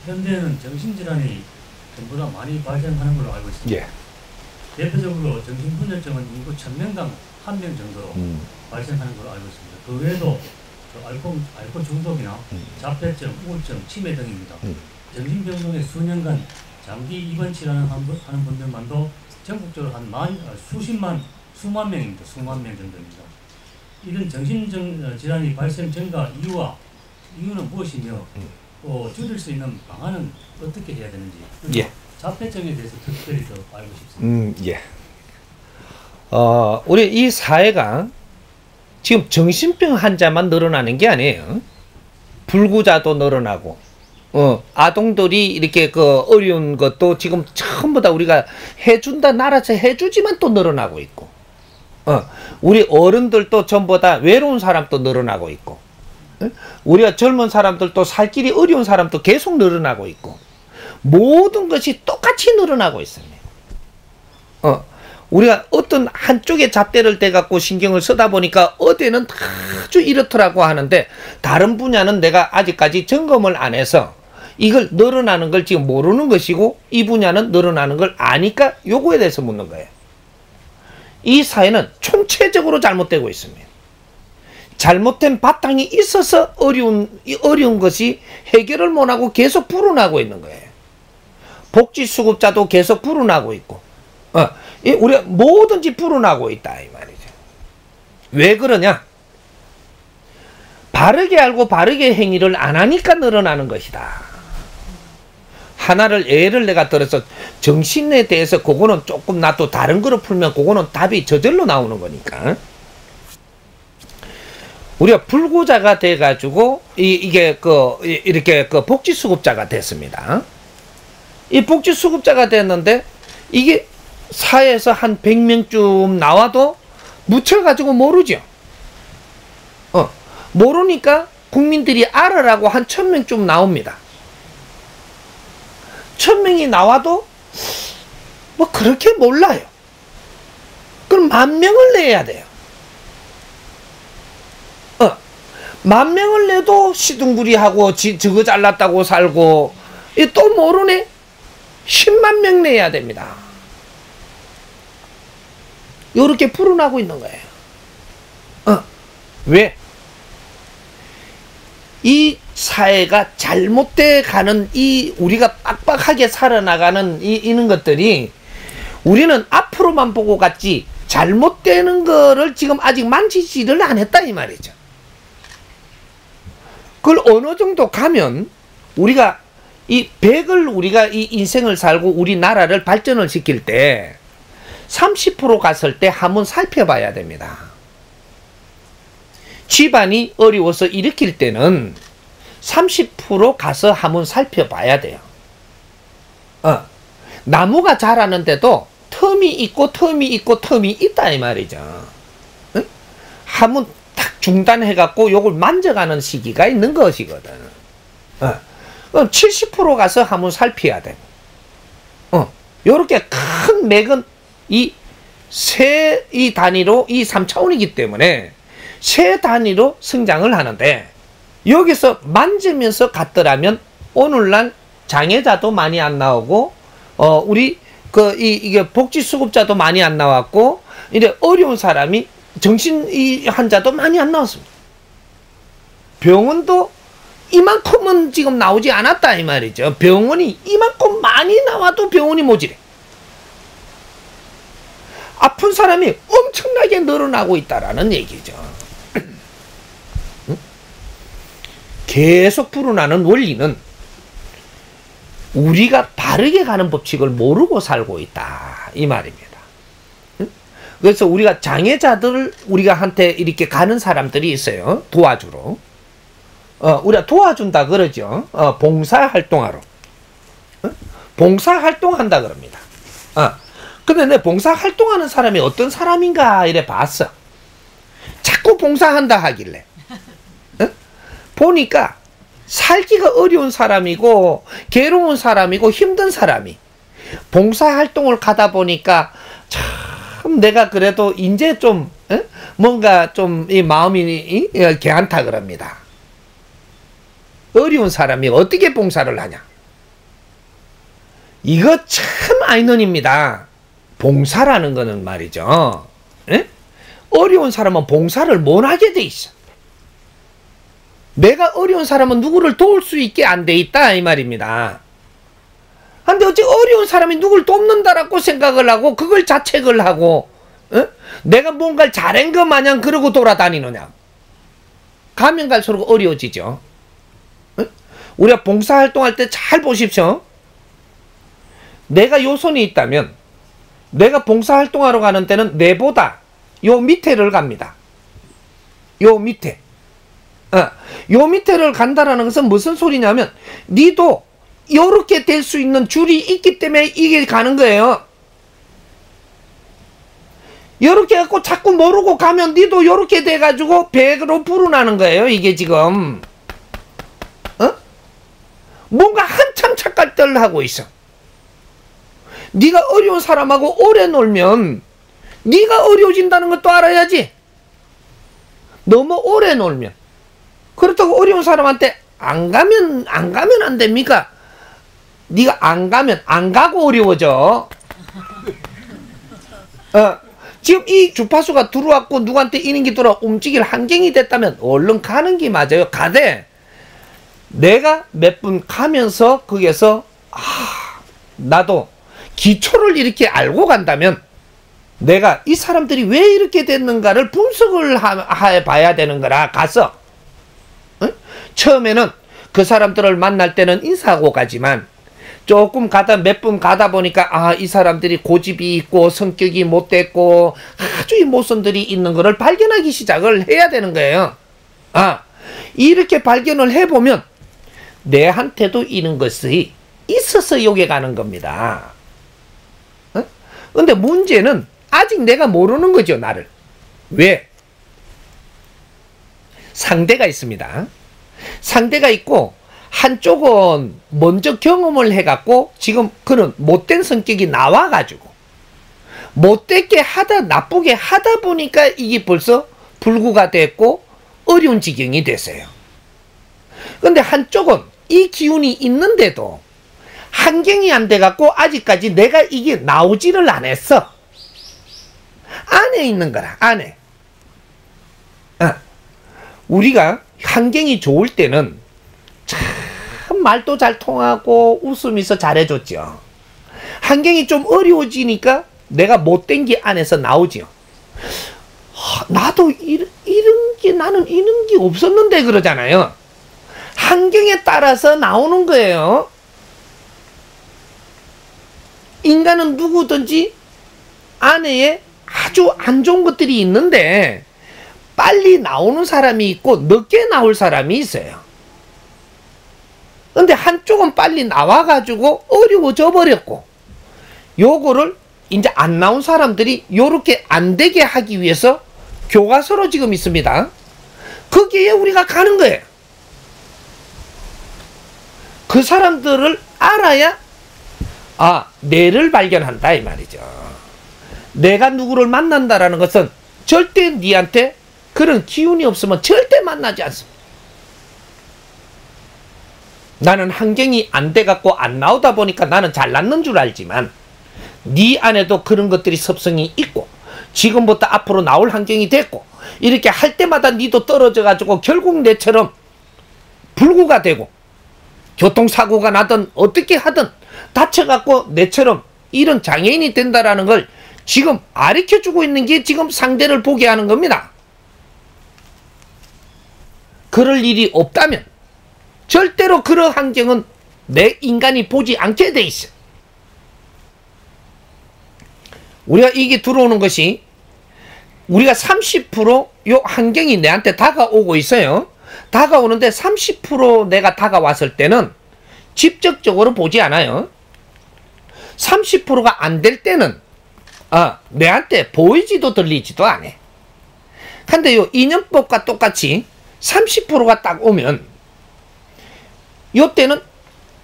현대에는 정신질환이 전보다 많이 발생하는 걸로 알고 있습니다. 예. 대표적으로 정신분열증은 인구 1000명당 1명 정도로 발생하는 걸로 알고 있습니다. 그 외에도 알코올 중독이나 자폐증, 우울증, 치매 등입니다. 정신병동에 수년간 장기 입원 치료하는 분들만도 전국적으로 수만 명입니다. 수만 명 정도입니다. 이런 정신질환이 발생 전과 이유는 무엇이며 줄일 수 있는 방안은 어떻게 해야 되는지 예. 자폐증에 대해서 특별히 더 알고 싶습니다. 예. 우리 이 사회가 지금 정신병 환자만 늘어나는 게 아니에요. 불구자도 늘어나고, 아동들이 이렇게 어려운 것도 지금 전부 다 우리가 해준다, 나라에서 해주지만 또 늘어나고 있고, 우리 어른들도 전부 다 외로운 사람도 늘어나고 있고, 우리가 젊은 사람들도 살 길이 어려운 사람도 계속 늘어나고 있고, 모든 것이 똑같이 늘어나고 있습니다. 우리가 어떤 한쪽에 잣대를 대갖고 신경을 쓰다 보니까 어디는 아주 이렇더라고 하는데 다른 분야는 내가 아직까지 점검을 안 해서 이걸 늘어나는 걸 지금 모르는 것이고 이 분야는 늘어나는 걸 아니까 요거에 대해서 묻는 거예요. 이 사회는 총체적으로 잘못되고 있습니다. 잘못된 바탕이 있어서 어려운 것이 해결을 못하고 계속 불어나고 있는 거예요. 복지수급자도 계속 불어나고 있고, 우리가 뭐든지 불어나고 있다 이 말이죠. 왜 그러냐? 바르게 알고 바르게 행위를 안 하니까 늘어나는 것이다. 하나를 예를 내가 들어서 정신에 대해서 그거는 조금 나도 다른 거로 풀면 그거는 답이 저절로 나오는 거니까. 우리가 불구자가 돼 가지고 이게 이렇게 복지수급자가 됐습니다. 이 복지수급자가 됐는데 이게 사회에서 한 100명쯤 나와도 묻혀가지고 모르죠. 모르니까 국민들이 알아라고 한 1000명쯤 나옵니다. 1000명이 나와도 뭐 그렇게 몰라요. 그럼 10,000명을 내야 돼요. 10,000명을 내도 시둥구리하고 저거 잘났다고 살고 또 모르네. 10만 명 내야 됩니다. 요렇게 불어나고 있는 거예요. 왜? 이 사회가 잘못돼 가는 우리가 빡빡하게 살아나가는 이런 것들이 우리는 앞으로만 보고 갔지 잘못되는 거를 지금 아직 만지지를 안 했다 이 말이죠. 그걸 어느 정도 가면 우리가 이 100을 우리가 이 인생을 살고 우리나라를 발전을 시킬 때 30% 갔을 때 한번 살펴봐야 됩니다. 집안이 어려워서 일으킬 때는 30% 가서 한번 살펴봐야 돼요. 나무가 자라는데도 텀이 있고 텀이 있고 텀이 있다 이 말이죠. 한번 탁 중단해갖고 요걸 만져가는 시기가 있는 것이거든. 70% 가서 한번 살펴야 돼. 요렇게 큰 맥은 이 단위로 이 3차원이기 때문에 세 단위로 성장을 하는데 여기서 만지면서 갔더라면 오늘날 장애자도 많이 안 나오고 우리 이게 복지수급자도 많이 안 나왔고 이래 어려운 사람이 정신 환자도 많이 안 나왔습니다. 병원도 이만큼은 지금 나오지 않았다 이 말이죠. 병원이 이만큼 많이 나와도 병원이 모자래. 아픈 사람이 엄청나게 늘어나고 있다라는 얘기죠. 계속 불어나는 원리는 우리가 바르게 가는 법칙을 모르고 살고 있다 이 말입니다. 그래서 우리가 장애자들 우리가 한테 이렇게 가는 사람들이 있어요. 도와주러. 우리가 도와준다 그러죠. 봉사활동하러. 봉사활동한다 그럽니다. 근데 내 봉사활동하는 사람이 어떤 사람인가 이래 봤어. 자꾸 봉사한다 하길래. 보니까 살기가 어려운 사람이고 괴로운 사람이고 힘든 사람이 봉사활동을 가다 보니까 참 내가 그래도 이제 좀 뭔가 좀 이 마음이 개안타 그럽니다. 어려운 사람이 어떻게 봉사를 하냐. 이거 참 아이러니입니다. 봉사라는 거는 말이죠. 에? 어려운 사람은 봉사를 못 하게 돼 있어. 내가 어려운 사람은 누구를 도울 수 있게 안 돼 있다 이 말입니다. 근데 어찌 어려운 사람이 누굴 돕는다라고 생각을 하고 그걸 자책을 하고 내가 뭔가를 잘한 것 마냥 그러고 돌아다니느냐. 가면 갈수록 어려워지죠. 우리가 봉사활동할 때 잘 보십시오. 내가 요손이 있다면 내가 봉사활동하러 가는 때는 내보다 요 밑에를 갑니다. 요 밑에. 요 밑에를 간다라는 것은 무슨 소리냐면 니도 요렇게 될 수 있는 줄이 있기 때문에 이게 가는 거예요. 요렇게 갖고 자꾸 모르고 가면 니도 요렇게 돼가지고 배로 불어나는 거예요. 이게 지금 뭔가 한참 착각들 하고 있어. 네가 어려운 사람하고 오래 놀면 네가 어려워진다는 것도 알아야지. 너무 오래 놀면 그렇다고 어려운 사람한테 안 가면 안 됩니까? 네가 안 가면 안 가고 어려워져. 지금 이 주파수가 들어왔고 누구한테 이런 게 들어와 움직일 환경이 됐다면 얼른 가는 게 맞아요. 가되 내가 몇 분 가면서 거기에서 나도 기초를 이렇게 알고 간다면 내가 이 사람들이 왜 이렇게 됐는가를 분석을 해봐야 되는 거라. 가서 처음에는 그 사람들을 만날 때는 인사하고 가지만 조금 가다 몇 분 가다 보니까 이 사람들이 고집이 있고 성격이 못됐고 아주 이 모순들이 있는 거를 발견하기 시작을 해야 되는 거예요. 이렇게 발견을 해보면 내한테도 이런 것이 있어서 여기 가는 겁니다. 근데 문제는 아직 내가 모르는 거죠. 나를. 왜? 상대가 있습니다. 상대가 있고 한쪽은 먼저 경험을 해갖고 지금 그런 못된 성격이 나와가지고 못되게 하다 나쁘게 하다 보니까 이게 벌써 불구가 됐고 어려운 지경이 됐어요. 근데 한쪽은 이 기운이 있는데도 환경이 안 돼갖고 아직까지 내가 이게 나오지를 안 했어. 안에 있는 거라. 안에. 우리가 환경이 좋을 때는 참 말도 잘 통하고 웃으면서 잘해줬죠. 환경이 좀 어려워지니까 내가 못된 게 안에서 나오죠. 나도 나는 이런 게 없었는데 그러잖아요. 환경에 따라서 나오는 거예요. 인간은 누구든지 안에 아주 안 좋은 것들이 있는데 빨리 나오는 사람이 있고 늦게 나올 사람이 있어요. 근데 한쪽은 빨리 나와가지고 어려워져 버렸고 요거를 이제 안 나온 사람들이 요렇게 안 되게 하기 위해서 교과서로 지금 있습니다. 거기에 우리가 가는 거예요. 그 사람들을 알아야 내를 발견한다 이 말이죠. 내가 누구를 만난다라는 것은 절대 니한테 그런 기운이 없으면 절대 만나지 않습니다. 나는 환경이 안 돼갖고 안 나오다 보니까 나는 잘났는 줄 알지만 네 안에도 그런 것들이 습성이 있고 지금부터 앞으로 나올 환경이 됐고 이렇게 할 때마다 니도 떨어져가지고 결국 내처럼 불구가 되고 교통사고가 나든 어떻게 하든 다쳐갖고 내처럼 이런 장애인이 된다라는 걸 지금 가르쳐주고 있는 게 지금 상대를 보게 하는 겁니다. 그럴 일이 없다면 절대로 그런 환경은 내 인간이 보지 않게 돼 있어. 우리가 이게 들어오는 것이 우리가 30% 요 환경이 내한테 다가오고 있어요. 다가오는데 30% 내가 다가왔을 때는 직접적으로 보지 않아요. 30%가 안 될 때는 내한테 보이지도 들리지도 않아. 근데 요 인연법과 똑같이 30%가 딱 오면 요때는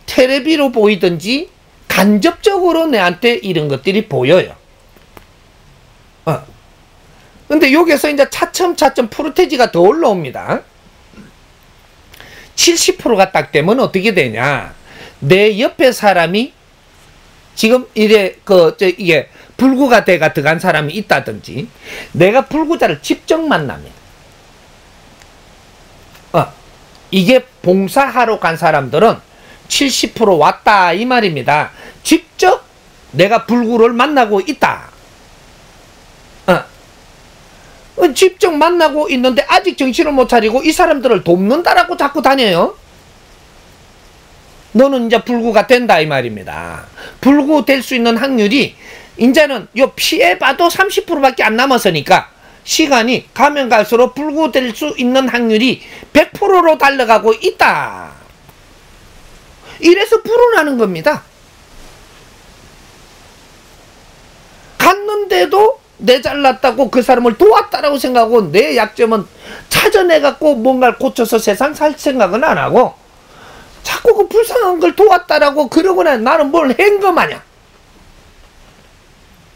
텔레비로 보이든지 간접적으로 내한테 이런 것들이 보여요. 근데 여기서 이제 차츰차츰 프로테지가 더 올라옵니다. 70%가 딱 되면 어떻게 되냐. 내 옆에 사람이 지금 이게 불구가 돼가 들어간 사람이 있다든지, 내가 불구자를 직접 만나면, 이게 봉사하러 간 사람들은 70% 왔다 이 말입니다. 직접 내가 불구를 만나고 있다. 직접 만나고 있는데 아직 정신을 못 차리고 이 사람들을 돕는다라고 자꾸 다녀요. 너는 이제 불구가 된다 이 말입니다. 불구 될 수 있는 확률이 이제는 요 피해봐도 30%밖에 안 남았으니까 시간이 가면 갈수록 불구 될 수 있는 확률이 100%로 달려가고 있다. 이래서 불운하는 겁니다. 갔는데도 내 잘났다고 그 사람을 도왔다라고 생각하고 내 약점은 찾아내갖고 뭔가를 고쳐서 세상 살 생각은 안 하고 자꾸 그 불쌍한 걸 도왔다라고 그러거나 나는 뭘 한 거 마냥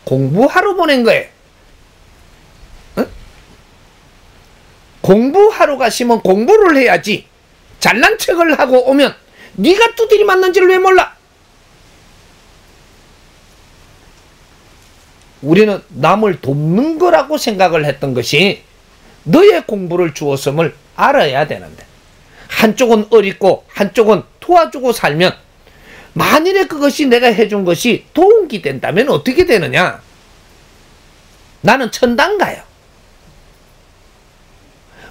공부하러 보낸 거예요. 응? 공부하러 가시면 공부를 해야지. 잘난 척을 하고 오면 네가 두드리 맞는지를 왜 몰라? 우리는 남을 돕는 거라고 생각을 했던 것이 너의 공부를 주었음을 알아야 되는데, 한쪽은 어리고 한쪽은 도와주고 살면 만일에 그것이 내가 해준 것이 도움이 된다면 어떻게 되느냐? 나는 천당 가요.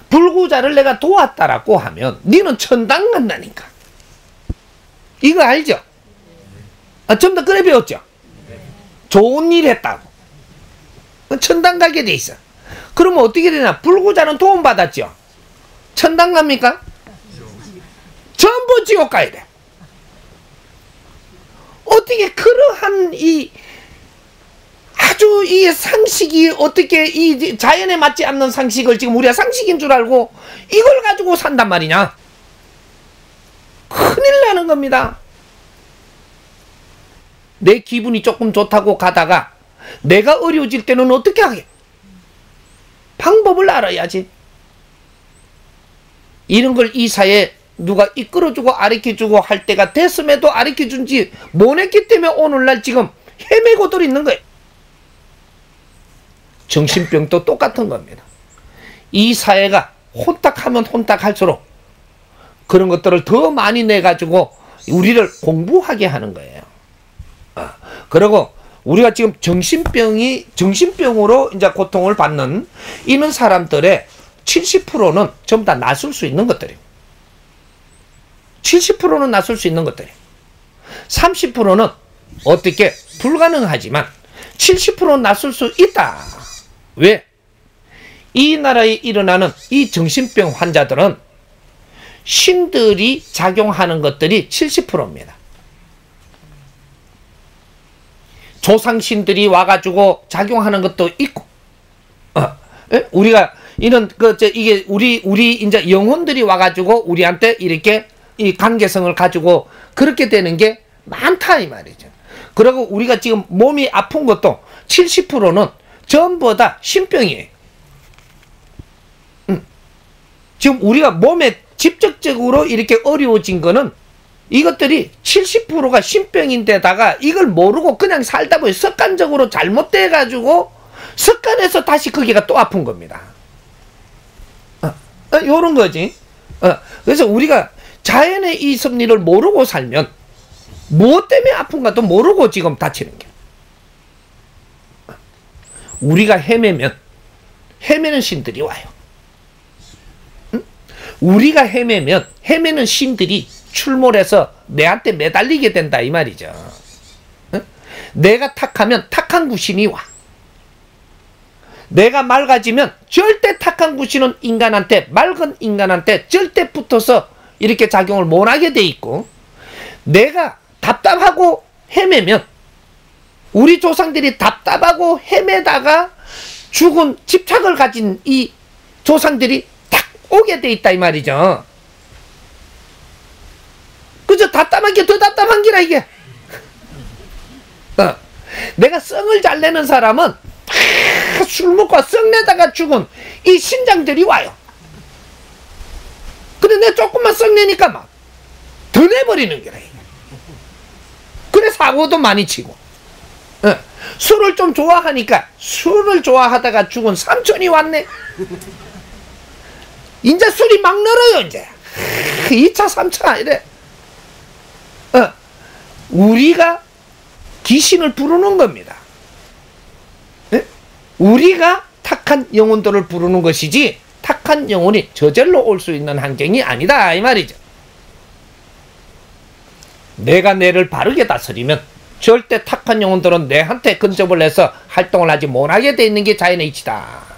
불구자를 내가 도왔다라고 하면 니는 천당 간다니까. 이거 알죠? 좀 더 그래 배웠죠? 좋은 일 했다고 천당 가게 돼 있어. 그러면 어떻게 되나? 불구자는 도움 받았죠? 천당 갑니까? 전부 지옥 가야 돼. 어떻게 그러한 아주 이 상식이 어떻게 이 자연에 맞지 않는 상식을 지금 우리가 상식인 줄 알고 이걸 가지고 산단 말이냐? 큰일 나는 겁니다. 내 기분이 조금 좋다고 가다가 내가 어려워질 때는 어떻게 하게? 방법을 알아야지. 이런 걸 이 사회에 누가 이끌어주고 가르쳐주고 할 때가 됐음에도 가르쳐준지 못했기 때문에 오늘날 지금 헤매고들 있는 거예요. 정신병도 똑같은 겁니다. 이 사회가 혼탁하면 혼탁할수록 그런 것들을 더 많이 내가지고 우리를 공부하게 하는 거예요. 그리고 우리가 지금 정신병으로 이제 고통을 받는 이런 사람들의 70%는 전부 다 낫을 수 있는 것들이에요. 70%는 낫을 수 있는 것들이에요. 30%는 어떻게 불가능하지만 70%는 낫을 수 있다. 왜? 이 나라에 일어나는 이 정신병 환자들은 신들이 작용하는 것들이 70%입니다. 조상신들이 와가지고 작용하는 것도 있고, 우리가 이런 이게 우리 이제 영혼들이 와가지고 우리한테 이렇게 이 관계성을 가지고 그렇게 되는 게 많다 이 말이죠. 그리고 우리가 지금 몸이 아픈 것도 70%는 전부 다 신병이에요. 지금 우리가 몸에 직접적으로 이렇게 어려워진 거는 이것들이 70%가 신병인데다가 이걸 모르고 그냥 살다 보니 습관적으로 잘못돼 가지고 습관해서 다시 거기가 또 아픈 겁니다. 요런 거지. 그래서 우리가 자연의 이 섭리를 모르고 살면 무엇 때문에 아픈가도 모르고 지금 다치는 게. 우리가 헤매면 헤매는 신들이 와요. 우리가 헤매는 신들이 출몰해서 내한테 매달리게 된다 이 말이죠. 내가 탁하면 탁한 구신이 와. 내가 맑아지면 절대 탁한 구신은 맑은 인간한테 절대 붙어서 이렇게 작용을 못하게 돼 있고, 내가 답답하고 헤매면 우리 조상들이 답답하고 헤매다가 죽은 집착을 가진 이 조상들이 딱 오게 돼 있다 이 말이죠. 그저 답답한 게 더 답답한 기라 이게. 내가 썽을 잘 내는 사람은 술 먹고 썩내다가 죽은 이 신장들이 와요. 근데 내가 조금만 썩내니까 막 더 내버리는 거라. 그래 사고도 많이 치고 술을 좀 좋아하니까 술을 좋아하다가 죽은 삼촌이 왔네. 이제 술이 막 늘어요. 이제 2차 3차 이래. 우리가 귀신을 부르는 겁니다. 우리가 탁한 영혼들을 부르는 것이지 탁한 영혼이 저절로 올 수 있는 환경이 아니다 이 말이죠. 내가 내를 바르게 다스리면 절대 탁한 영혼들은 내한테 근접을 해서 활동을 하지 못하게 돼 있는 게 자연의 이치다.